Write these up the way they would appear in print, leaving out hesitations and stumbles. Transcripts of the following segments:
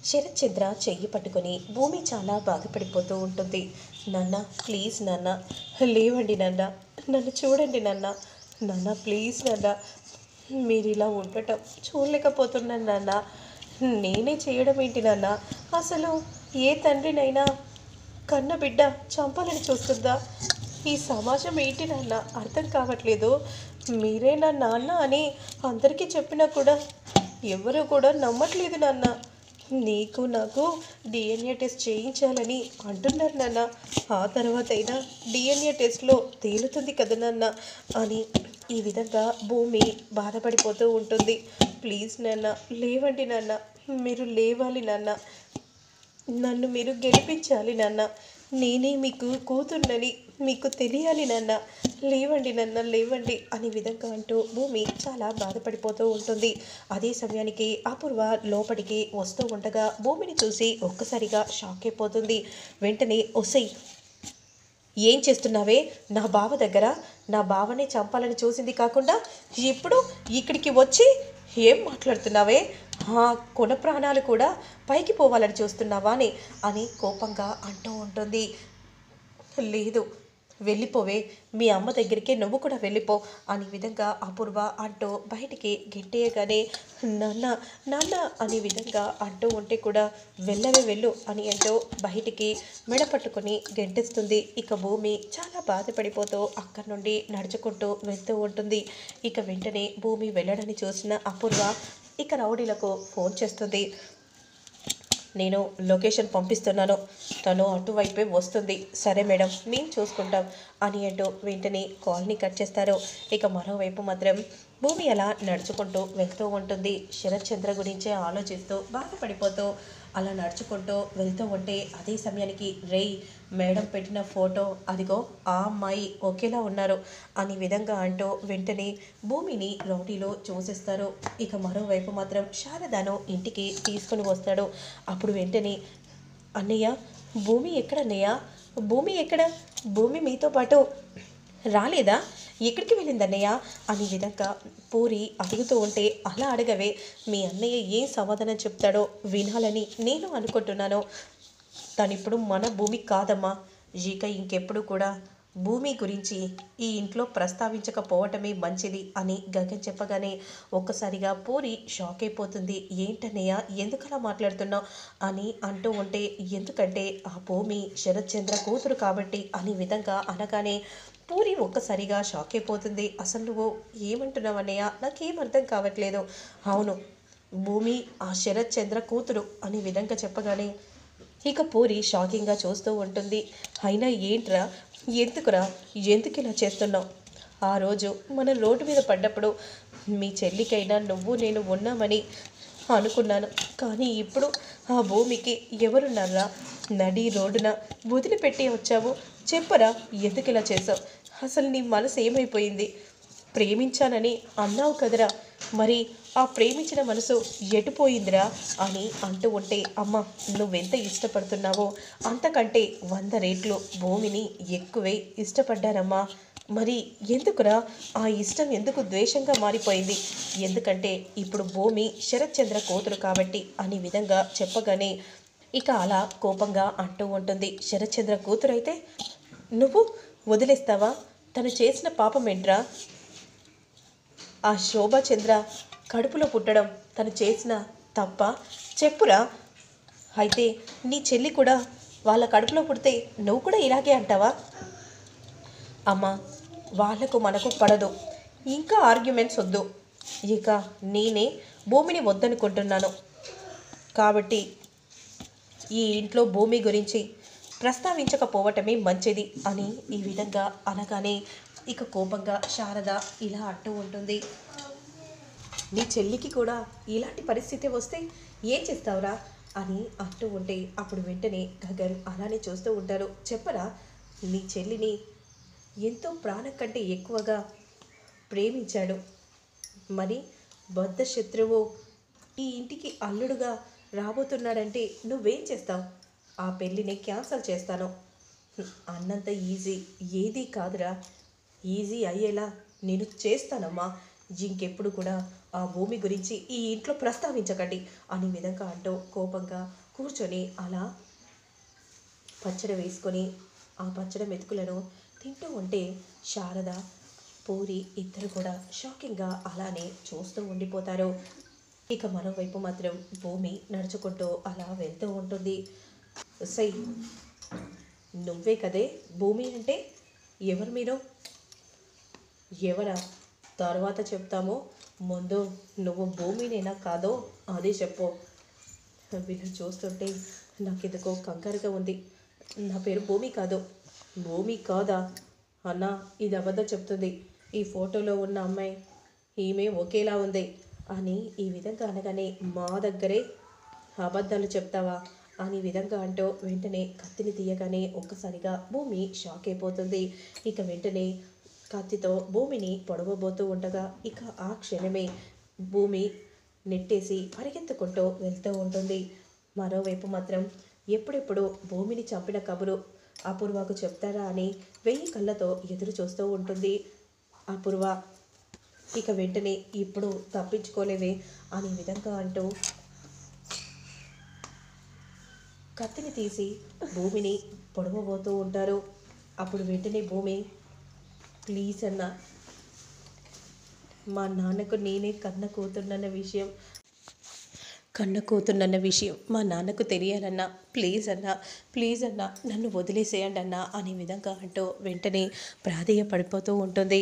శరత్ చంద్ర చెయ్యి పట్టుకొని భూమి చాలా బాధపడిపోతూ ఉంటుంది. నాన్న ప్లీజ్ నాన్న, లేవండి నాన్న, నన్ను చూడండి నాన్న, నాన్న ప్లీజ్ నాన్న, మీరు ఇలా ఉండటం చూడలేకపోతున్నాను నాన్న, నేనే చేయడం ఏంటి నాన్న, అసలు ఏ తండ్రినైనా కన్న బిడ్డ చంపాలని చూస్తుందా? ఈ సమాజం ఏంటి నాన్న అర్థం కావట్లేదు. మీరే నా నాన్న అని అందరికీ చెప్పినా కూడా ఎవరు కూడా నమ్మట్లేదు నాన్న. నీకు నాకు డిఎన్ఏ టెస్ట్ చేయించాలని అంటున్నారు నాన్న. ఆ తర్వాత అయినా డిఎన్ఏ టెస్ట్లో తేలుతుంది కదా నాన్న అని ఈ విధంగా భూమి బాధపడిపోతూ ఉంటుంది. ప్లీజ్ నాన్న, లేవండి నాన్న, మీరు లేవాలి నాన్న, నన్ను మీరు గెలిపించాలి నాన్న, నేనే మీకు కూతుర్నని మీకు తెలియాలి నాన్న, లేవండి నాన్న, లేవండి అనే విధంగా అంటూ భూమి చాలా బాధపడిపోతూ ఉంటుంది. అదే సమయానికి అపూర్వ లోపలికి వస్తూ ఉండగా భూమిని చూసి ఒక్కసారిగా షాక్ అయిపోతుంది. వెంటనే ఒసై, ఏం చేస్తున్నావే నా బావ దగ్గర? నా బావనే చంపాలని చూసింది కాకుండా ఇప్పుడు ఇక్కడికి వచ్చి ఏం మాట్లాడుతున్నావే? కొన ప్రాణాలు కూడా పైకి పోవాలని చూస్తున్నావా అని కోపంగా అంటూ ఉంటుంది. లేదు, వెళ్ళిపోవే, మీ అమ్మ దగ్గరికే నువ్వు కూడా వెళ్ళిపో అనే విధంగా అపూర్వ అంటూ బయటికి గెంటేయగానే నాన్న నాన్న అనే విధంగా అంటూ ఉంటే కూడా వెళ్ళవే వెళ్ళు అని అంటూ బయటికి మెడ పట్టుకొని గెంటేస్తుంది. ఇక భూమి చాలా బాధపడిపోతూ అక్కడి నుండి నడుచుకుంటూ వెళ్తూ ఉంటుంది. ఇక వెంటనే భూమి వెళ్ళడాన్ని చూసిన అపూర్వ ఇక రౌడీలకు ఫోన్ చేస్తుంది. నేను లొకేషన్ పంపిస్తున్నాను, తను అటువైపే వస్తుంది, సరే మేడం మేము చూసుకుంటాం అని అంటూ వెంటనే కాల్ని కట్ చేస్తారు. ఇక మరోవైపు మాత్రం భూమి అలా నడుచుకుంటూ వెళ్తూ ఉంటుంది. శరత్ చంద్ర గురించే ఆలోచిస్తూ బాధపడిపోతూ అలా నడుచుకుంటూ వెళ్తూ ఉంటే అదే సమయానికి రేయ్, మేడం పెట్టిన ఫోటో అదిగో ఆ అమ్మాయి ఒకేలా ఉన్నారు అని విధంగా అంటూ వెంటనే భూమిని రౌడీలో చూసేస్తారు. ఇక మరోవైపు మాత్రం శారదను ఇంటికి తీసుకొని వస్తాడు. అప్పుడు వెంటనే అన్నయ్య, భూమి ఎక్కడన్నయ్య, భూమి ఎక్కడ, భూమి మీతో పాటు రాలేదా, ఎక్కడికి వెళ్ళిందన్నయ్య అనే విధంగా పూరి అడుగుతూ ఉంటే అలా అడగవే, మీ అన్నయ్య ఏం సమాధానం చెప్తాడో వినాలని నేను అనుకుంటున్నాను. తనిప్పుడు మన భూమి కాదమ్మా, ఇక ఇంకెప్పుడు కూడా భూమి గురించి ఈ ఇంట్లో ప్రస్తావించకపోవటమే మంచిది అని గగన్ చెప్పగానే ఒక్కసారిగా పూరి షాక్ అయిపోతుంది. ఏంటన్నయ్య ఎందుకలా మాట్లాడుతున్నావు అని అంటూ ఉంటే, ఎందుకంటే ఆ భూమి శరత్ చంద్ర కూతురు కాబట్టి అనే విధంగా అనగానే పూరి ఒక్కసారిగా షాక్ అయిపోతుంది. అసలు నువ్వు ఏమంటున్నావన్నయ్య, నాకేం అర్థం కావట్లేదు. అవును, భూమి ఆ శరత్ చంద్ర కూతురు అనే విధంగా చెప్పగానే ఇక పూరి షాకింగ్గా చూస్తూ ఉంటుంది. అయినా ఏంట్రా, ఎందుకురా, ఎందుకు ఇలా చేస్తున్నావు? ఆ రోజు మనం రోడ్డు మీద పడ్డప్పుడు మీ చెల్లికైనా నువ్వు నేను ఉన్నామని అనుకున్నాను, కానీ ఇప్పుడు ఆ భూమికి ఎవరున్నారా? నడి రోడ్డున వదిలిపెట్టి వచ్చావు, చెప్పరా ఎందుకు ఇలా చేసావు? అసలు నీ మనసు ఏమైపోయింది? ప్రేమించానని అన్నావు కదరా, మరి ఆ ప్రేమించిన మనసు ఎటుపోయిందిరా అని అంటూ ఉంటే, అమ్మ నువ్వెంత ఇష్టపడుతున్నావో అంతకంటే 100 రెట్లు భూమిని ఎక్కువే ఇష్టపడ్డానమ్మా. మరి ఎందుకురా ఆ ఇష్టం ఎందుకు ద్వేషంగా మారిపోయింది? ఎందుకంటే ఇప్పుడు భూమి శరత్ చంద్ర కూతురు కాబట్టి అనే విధంగా చెప్పగానే ఇక అలా కోపంగా అంటూ ఉంటుంది. శరత్ చంద్ర కూతురు అయితే నువ్వు వదిలేస్తావా? తను చేసిన పాపం ఏంట్రా? ఆ శోభాచంద్ర కడుపులో పుట్టడం తను చేసిన తప్ప? చెప్పురా. అయితే నీ చెల్లి కూడా వాళ్ళ కడుపులో పుడితే నువ్వు కూడా ఇలాగే అంటావా? అమ్మా, వాళ్లకు మనకు పడదు, ఇంకా ఆర్గ్యుమెంట్స్ వద్దు. ఇక నేనే భూమిని వద్దనుకుంటున్నాను కాబట్టి ఈ ఇంట్లో భూమి గురించి ప్రస్తావించకపోవటమే మంచిది అని ఈ విధంగా అనగానే ఇక కోపంగా శారద ఇలా అంటూ ఉంటుంది. నీ చెల్లికి కూడా ఇలాంటి పరిస్థితి వస్తే ఏం చేస్తావురా అని అంటూ ఉంటే అప్పుడు వెంటనే గగన్ అలానే చూస్తూ ఉంటారు. చెప్పరా, నీ చెల్లిని ఎంతో ప్రాణం కంటే ఎక్కువగా ప్రేమించాడు, మరి బద్ధ శత్రువు ఈ ఇంటికి అల్లుడుగా రాబోతున్నాడంటే నువ్వేం చేస్తావు? ఆ పెళ్ళిని క్యాన్సల్ చేస్తాను. అన్నంత ఈజీ ఏదీ కాదురా, ఈజీ అయ్యేలా నేను చేస్తానమ్మా. ఇంకెప్పుడు కూడా ఆ భూమి గురించి ఈ ఇంట్లో ప్రస్తావించకండి అనే విధంగా అంటూ కోపంగా కూర్చొని అలా పచ్చడి వేసుకొని ఆ పచ్చడి మెతుకులను తింటూ ఉంటే శారద పూరి ఇద్దరు కూడా షాకింగ్గా అలానే చూస్తూ ఉండిపోతారు. ఇక మరోవైపు మాత్రం భూమి నడుచుకుంటూ అలా వెళ్తూ ఉంటుంది. సై నువ్వే కదే భూమి అంటే? ఎవరు మీరు? ఎవరా తర్వాత చెప్తామో, ముందు నువ్వు భూమినేనా కాదో అదే చెప్పు. వీళ్ళు చూస్తుంటే నాకెందుకో కంగారుగా ఉంది. నా పేరు భూమి కాదు. భూమి కాదా అన్న? ఇది అబద్ధం చెప్తుంది. ఈ ఫోటోలో ఉన్న అమ్మాయి ఈమె ఒకేలా ఉంది అని ఈ విధంగా అనగానే, మా దగ్గరే అబద్ధాలు చెప్తావా అని విధంగా అంటూ వెంటనే కత్తిని తీయగానే ఒక్కసారిగా భూమి షాక్ అయిపోతుంది. ఇక వెంటనే కత్తితో భూమిని పొడవబోతూ ఉండగా ఇక ఆ క్షణమే భూమి నెట్టేసి పరిగెత్తుకుంటూ వెళ్తూ ఉంటుంది. మరోవైపు మాత్రం ఎప్పుడెప్పుడు భూమిని చంపిన కబురు అపూర్వకు చెప్తారా అని 1000 కళ్ళతో ఎదురు చూస్తూ ఉంటుంది అపూర్వ. ఇక వెంటనే ఇప్పుడు తప్పించుకోలేవే అనే విధంగా అంటూ కత్తిని తీసి భూమిని పొడవబోతూ ఉంటారు. అప్పుడు వెంటనే భూమి, ప్లీజ్ అన్న, మా నాన్నకు నేనే కన్న కూతున్నన్న విషయం మా నాన్నకు తెలియాలన్నా, ప్లీజ్ అన్న, ప్లీజ్ అన్న, నన్ను వదిలేసేయండి అన్న అనే విధంగా అంటూ వెంటనే ప్రాధేయపడిపోతూ ఉంటుంది.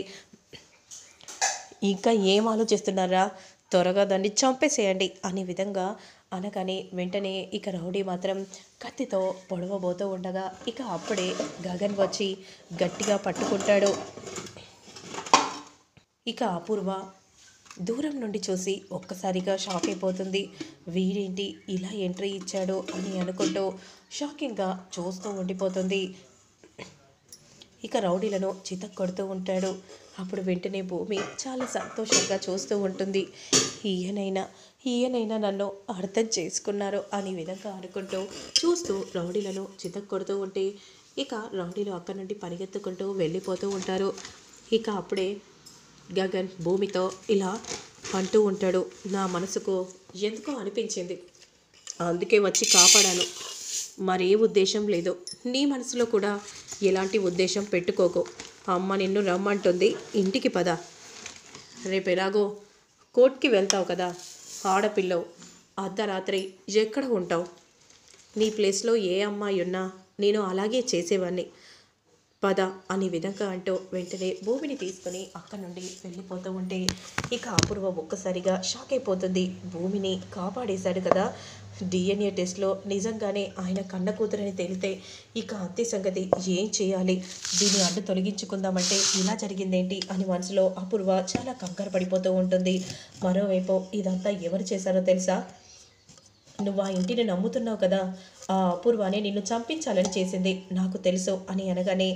ఇంకా ఏం ఆలోచిస్తున్నారా? త్వరగా దాన్ని చంపేసేయండి అనే విధంగా అనగానే వెంటనే ఇక రౌడీ మాత్రం కత్తితో పొడవబోతూ ఉండగా ఇక అప్పుడే గగన్ వచ్చి గట్టిగా పట్టుకుంటాడు. ఇక అపూర్వ దూరం నుండి చూసి ఒక్కసారిగా షాక్ అయిపోతుంది. వీడేంటి ఇలా ఎంట్రీ ఇచ్చాడు అని అనుకుంటూ షాకింగ్గా చూస్తూ ఉండిపోతుంది. ఇక రౌడీలను చితక్కొడుతూ ఉంటాడు. అప్పుడు వెంటనే భూమి చాలా సంతోషంగా చూస్తూ ఉంటుంది. ఈయనైనా నన్ను అర్థం చేసుకున్నారు అనే విధంగా అనుకుంటూ చూస్తూ రౌడీలను చితక్కొడుతూ ఉంటే ఇక రౌడీలు అక్కడి నుండి పరిగెత్తుకుంటూ వెళ్ళిపోతూ ఉంటారు. ఇక అప్పుడే గగన్ భూమితో ఇలా అంటూ ఉంటాడు. నా మనసుకు ఎందుకో అనిపించింది, అందుకే వచ్చి కాపాడాను. మరే ఉద్దేశం లేదు. నీ మనసులో కూడా ఎలాంటి ఉద్దేశం పెట్టుకోకు. అమ్మ నిన్ను రమ్మంటుంది, ఇంటికి పద. రేపు ఎలాగో కోర్టుకి వెళ్తావు కదా, ఆడపిల్లవు, అర్ధరాత్రి ఎక్కడ ఉంటావు? నీ ప్లేస్లో ఏ అమ్మాయి ఉన్నా నేను అలాగే చేసేవాడిని, పద అనే విధంగా అంటూ వెంటనే భూమిని తీసుకుని అక్కడి నుండి వెళ్ళిపోతూ ఉంటే ఇక అపూర్వ ఒక్కసారిగా షాక్ అయిపోతుంది. భూమిని కాపాడేశాడు కదా, DNA టెస్ట్లో నిజంగానే ఆయన కన్న కూతురని తేలితే ఇక అంతే సంగతి. ఏం చేయాలి, దీన్ని అడ్డు తొలగించుకుందామంటే ఇలా జరిగిందేంటి అని మనసులో అపూర్వ చాలా కంగారు పడిపోతూ ఉంటుంది. మరోవైపు ఇదంతా ఎవరు చేశారో తెలుసా? నువ్వు ఆ ఇంటిని నమ్ముతున్నావు కదా, ఆ అపూర్వనే నిన్ను చంపించాలని చేసింది నాకు తెలుసు అని అనగానే